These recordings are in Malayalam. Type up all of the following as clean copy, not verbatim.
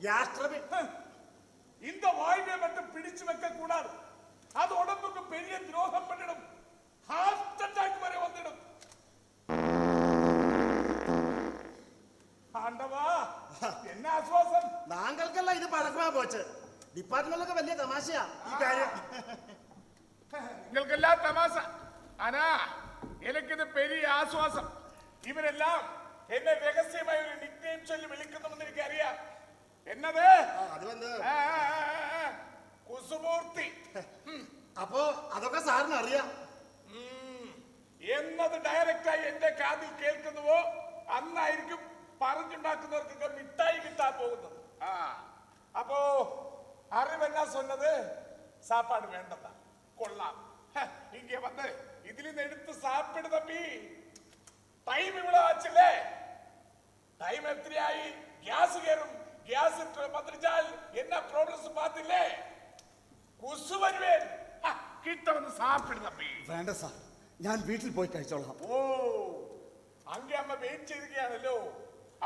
Gas trouble. இந்த வாயுவை மட்டும் பிடிச்சு வைக்க கூடாது. அது உடம்புக்கு பெரிய துரோகம் பண்ணிடும். ஹார்ட் அட்டாக் வரை வந்துடும். ஆண்டவா, என்ன ஆஸ்வாசம். நாங்களுக்கெல்லாம் இது பழக்கமா போச்சு. டிபார்ட்மெண்ட்லൊക്കെ വലിയ തമാശയാ ഈ കാര്യം. നിങ്ങൾക്കെല്ലാം തമാശ. ആനാ എനിക്കിത് പെരിയ ആശ്വാസം. ഇവരെല്ലാം എന്നെ രഹസ്യമായി ഒരു നിക്നെയിം ചൊല്ലി വിളിക്കുന്നുവെന്ന് എനിക്കറിയാം. എന്നത് അത് വന്ന് കുസുമൂർത്തി. അപ്പോ അതൊക്കെ സാറിന് അറിയാം എന്നത് ഡയറക്റ്റായി എന്റെ കാതിൽ കേൾക്കുന്നുവോ അന്നായിരിക്കും പറഞ്ഞുണ്ടാക്കുന്നവർക്കൊക്കെ മിഠായി കിട്ടാൻ പോകുന്നത്. അപ്പോ അറിവെന്നാ சொன்னது சாப்பாடு வேண்டதா കൊള്ളാം. ഇങ്ങ വന്ന് ഇതിൽ നിന്ന് എടുത്ത് സാപ്പിട് തമ്പി. ടൈം ഇവിടെ വച്ചില്ലേ? ടൈം എത്രയായി? ഗ്യാസ് കയറും. ഗ്യാസ് പന്ത്രിച്ചാൽ എന്നാ പ്രോബ്ലംസ് പാത്തില്ലേ? കുസു വരുവേ. കിട്ടവന്ന് സാപ്പിട് തമ്പി. വേണ്ട സാർ, ഞാൻ വീട്ടിൽ പോയി കഴിച്ചോളാം. ഓ, അങ്ങേ അമ്മ വെയിറ്റ് ചെയ്തിരിക്കുകയാണല്ലോ.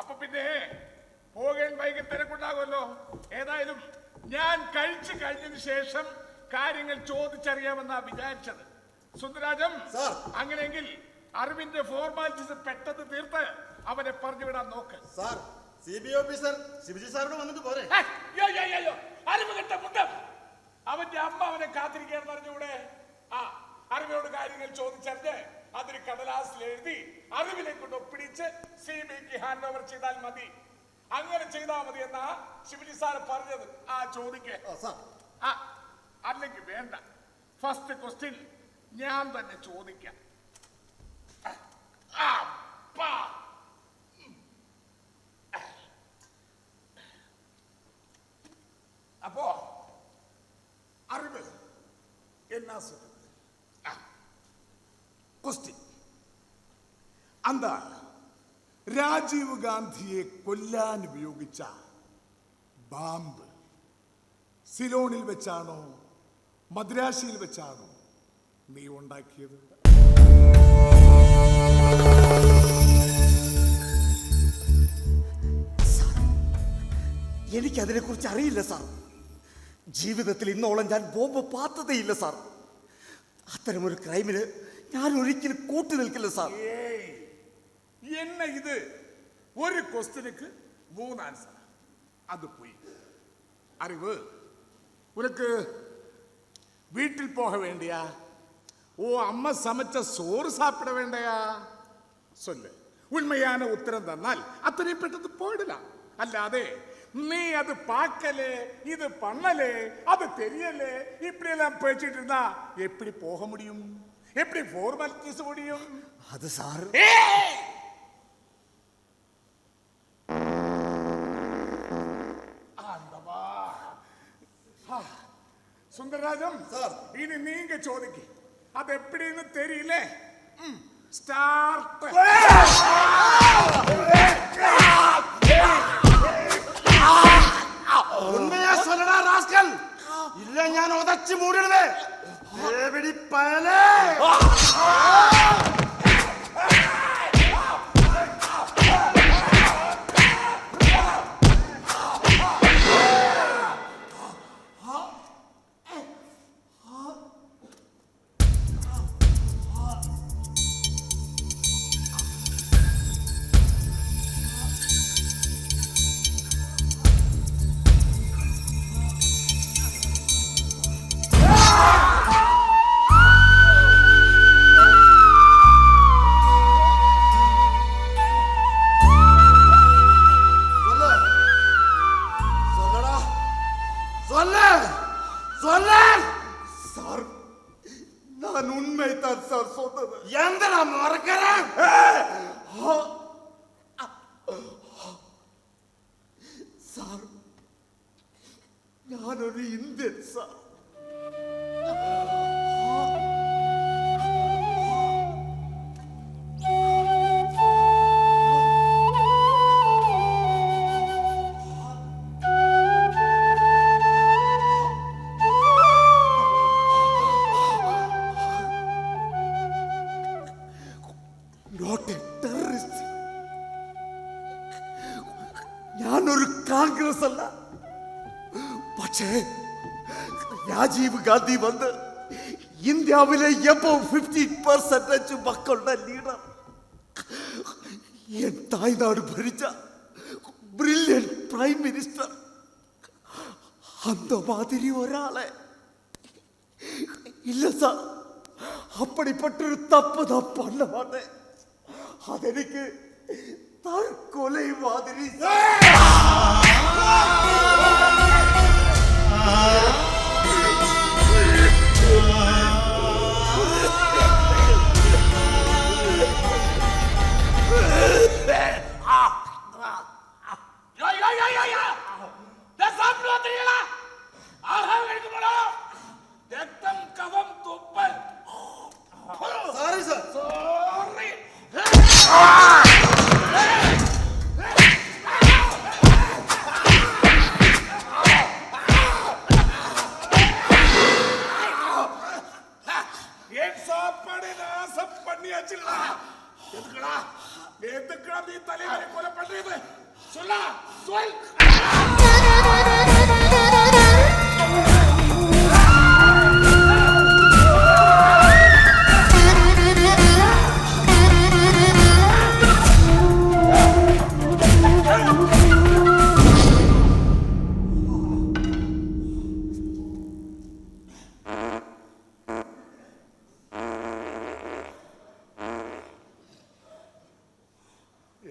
അപ്പൊ പിന്നെ പോകാൻ വൈകി തിരക്കുണ്ടാകുമല്ലോ. ഏതായാലും ഞാൻ കഴിച്ചു കഴിഞ്ഞതിന് ശേഷം കാര്യങ്ങൾ ചോദിച്ചറിയാമെന്നാ വിചാരിച്ചത്. സുന്ദരാജം, അങ്ങനെയെങ്കിൽ അറിവിന്റെ ഫോർമാലിറ്റീസ് പെട്ടെന്ന് തീർത്ത് അവനെ പറഞ്ഞു വിടാൻ നോക്ക്. സാർ, CBI ഓഫീസർ ശിവജി സാറിനോട് വന്നിട്ട് പോരെ? അറിവ് കിട്ട മുണ്ടം. അവന്റെ അമ്മ അവനെ കാത്തിരിക്കുകയാണെന്ന് അറിഞ്ഞൂടെ? അറിവിനോട് കാര്യങ്ങൾ ചോദിച്ചറിഞ്ഞ് അതിന് കടലാസിൽ എഴുതി അറിവിനെ കൊണ്ട് ഒപ്പിടിച്ച് CBIക്ക് ഹാൻഡ് ഓവർ ചെയ്താൽ മതി. അങ്ങനെ ചെയ്താൽ മതി എന്നാ ശിവജി സാർ പറഞ്ഞത്. ചോദിക്കേ. അല്ലെങ്കിൽ വേണ്ട, ഫസ്റ്റ് ക്വസ്റ്റ്യൻ ഞാൻ തന്നെ ചോദിക്കാം. അപ്പോ അറിവ് എന്നാ சொல்றது? ക്വസ്റ്റ്യൻ, അന്താ രാജീവ് ഗാന്ധിയെ കൊല്ലാൻ ഉപയോഗിച്ച ബാമ്പ് സിലോണിൽ വെച്ചാണോ മദ്രാശിയിൽ വെച്ചാണോ നീ ഉണ്ടാക്കിയത്? എനിക്കതിനെ കുറിച്ച് അറിയില്ല സാർ. ജീവിതത്തിൽ ഇന്നോളം ഞാൻ ബോംബ് പാത്തതയില്ല സാർ. അത്തരമൊരു ക്രൈമിന് ഞാൻ ഒരിക്കലും കൂട്ടു നിൽക്കില്ല സാർ. என்ன இது? ஒரு क्वेश्चனுக்கு 3 ஆன்சர். அது போய். அறிவு, உனக்கு வீட்டில் போக வேண்டியா? ஓ அம்மா சமைச்ச சோறு சாப்பிட வேண்டியா? சொல்லு. உண்மையான உத்தரம் தന്നാൽ அத்தனை பெட்டது போயிடலாம். அல்லாதே நீ அது பார்க்கலே, இது பண்ணலே, அது தெரியலே, இப்படி எல்லாம் பேசிட்டு இருந்தா எப்படி போக முடியும்? எப்படி ஃபார்மாலிட்டிஸ் முடியும்? அது சார், சுந்தரராஜம் சார், இனி நீங்க ചോദിക്ക്. அது எப்படின்னு தெரியல. ஸ்டார்ட். ഉണ്മയാ சொல்லடா ராஸ்கல். இல்ல ഞാൻ ഉദച്ചു മൂടരുത്. എവിടെ പയലേ? ഞാനൊരു ഇന്ത്യൻ സാർ. ഞാനൊരു കോൺഗ്രസ് അല്ല, പക്ഷേ രാജീവ് ഗാന്ധി വന്ന് ഇന്ത്യയിലെ എബോവ് 50% മക്കളുടെ ലീഡർ, എൻ തായ്നാട് ഭരിച്ച ബ്രില്യൻ പ്രൈം മിനിസ്റ്റർ, അന്തമാതിരി ഒരാളെ ഇല്ല സാർ. അപ്പടിപ്പെട്ടൊരു തപ്പ് പണ്ണ മാട്ടേ, അതെനിക്ക് തൽക്കൊലയും മാതിരി.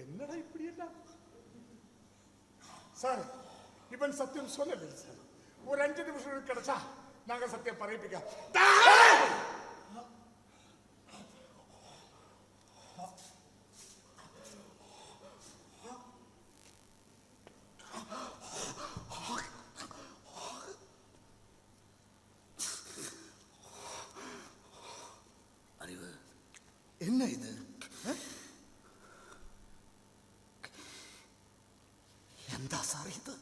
என்னடா இப்படி எல்லாம் சார், இவன் சத்தியம் சொல்லலை சார். ஒரு 5 நிமிஷம் கிடைச்சா நாங்க சத்தியம் பரப்பிக்க. അറിവ് എന്നാ ഇത്? എന്താ സാർ ഇത്?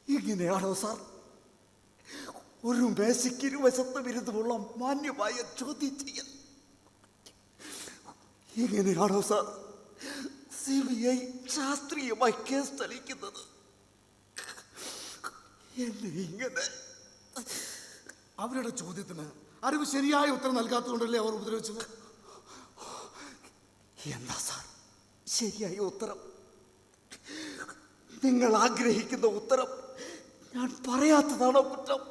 ഇങ്ങനെയാണോ സാർ ഒരു മേശയ്ക്ക് ഇരുവശത്ത് വിരുദ്ധമുള്ള മാന്യമായ ചോദ്യം ചെയ്യൽ? ഇങ്ങനെയാണോ സാർ CBI ശാസ്ത്രീയമായി കേസ് തെളിയിക്കുന്നത്? എന്നെ ഇങ്ങനെ അവരുടെ ചോദ്യത്തിന് അറിവ് ശരിയായ ഉത്തരം നൽകാത്തതുകൊണ്ടല്ലേ അവർ ഉപദ്രവിച്ചത്? എന്താ സാർ ശരിയായ ഉത്തരം? നിങ്ങൾ ആഗ്രഹിക്കുന്ന ഉത്തരം ഞാൻ പറയാത്തതാണോ കുറ്റം?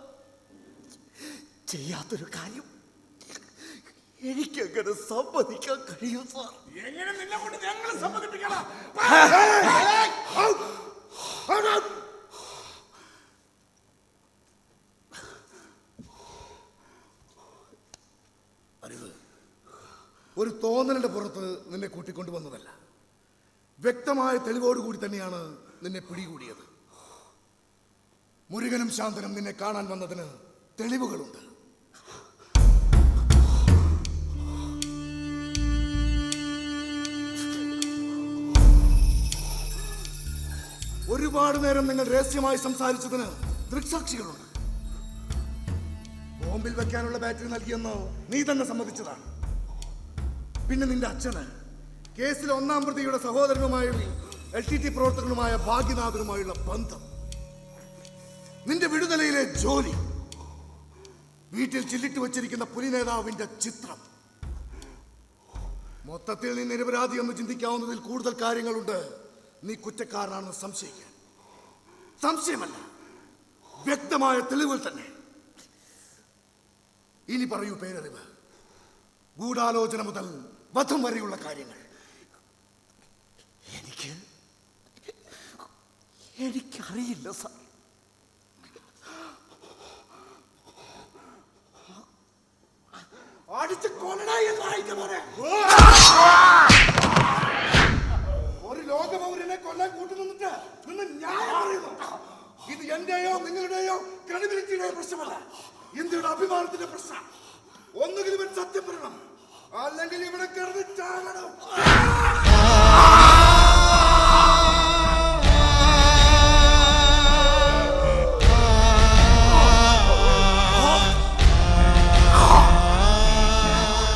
ചെയ്യാത്തൊരു കാര്യം എനിക്കങ്ങനെ സമ്മതിക്കാൻ കഴിയും സാർ. എങ്ങനെ നിന്നെ കൊണ്ട് ഞങ്ങൾ സമ്മതിപ്പിക്കണം? അറിവ് ഒരു തോന്നലിന്റെ പുറത്ത് നിന്നെ കൂട്ടിക്കൊണ്ടുവന്നതല്ല. വ്യക്തമായ തെളിവോടുകൂടി തന്നെയാണ് നിന്നെ പിടികൂടിയത്. മുരുകനും ശാന്തനും നിന്നെ കാണാൻ വന്നതിന് തെളിവുകളുണ്ട്. ഒരുപാട് നേരം നിങ്ങൾ രഹസ്യമായി സംസാരിച്ചതിന് ദൃക്സാക്ഷികളുണ്ട്. ബോംബിൽ വെക്കാനുള്ള ബാറ്ററി നൽകിയെന്ന് നീ തന്നെ സമ്മതിച്ചതാണ്. പിന്നെ നിന്റെ അച്ഛന് കേസിലെ 1-ാം പ്രതിയുടെ സഹോദരനുമായും LTT പ്രവർത്തകനുമായ ഭാഗ്യനാഥനുമായുള്ള ബന്ധം, നിന്റെ വിടുതലയിലെ ജോലി, വീട്ടിൽ ചില്ലിട്ട് വച്ചിരിക്കുന്ന പുലി നേതാവിന്റെ ചിത്രം, മൊത്തത്തിൽ നീ നിരപരാധി എന്ന് ചിന്തിക്കാവുന്നതിൽ കൂടുതൽ കാര്യങ്ങളുണ്ട്. നീ കുറ്റക്കാരനാണെന്ന് സംശയിക്കാൻ. സംശയമല്ല, വ്യക്തമായ തെളിവുകൾ തന്നെ. ഇനി പറയൂ പേരറിവ്. ഗൂഢാലോചന മുതൽ വധം വരെയുള്ള കാര്യങ്ങൾ. എനിക്കറിയില്ല സാർ. അടിച്ച് കൊല്ലണ ഒരു ലോകപൗരനെ കൊല്ലാൻ കൂട്ടുനിന്നിട്ട് നിന്ന് ന്യായം പറയുന്നു. ഇത് എന്റെയോ നിങ്ങളുടെയോ ക്രെഡിബിലിറ്റിയുടെ പ്രശ്നമല്ല, ഇന്ത്യയുടെ അഭിമാനത്തിന്റെ പ്രശ്നം. ഒന്നുകിൽ ഇവൻ സത്യം പറയണം, അല്ലെങ്കിൽ ഇവിടെ കിടന്ന് ചാകണം.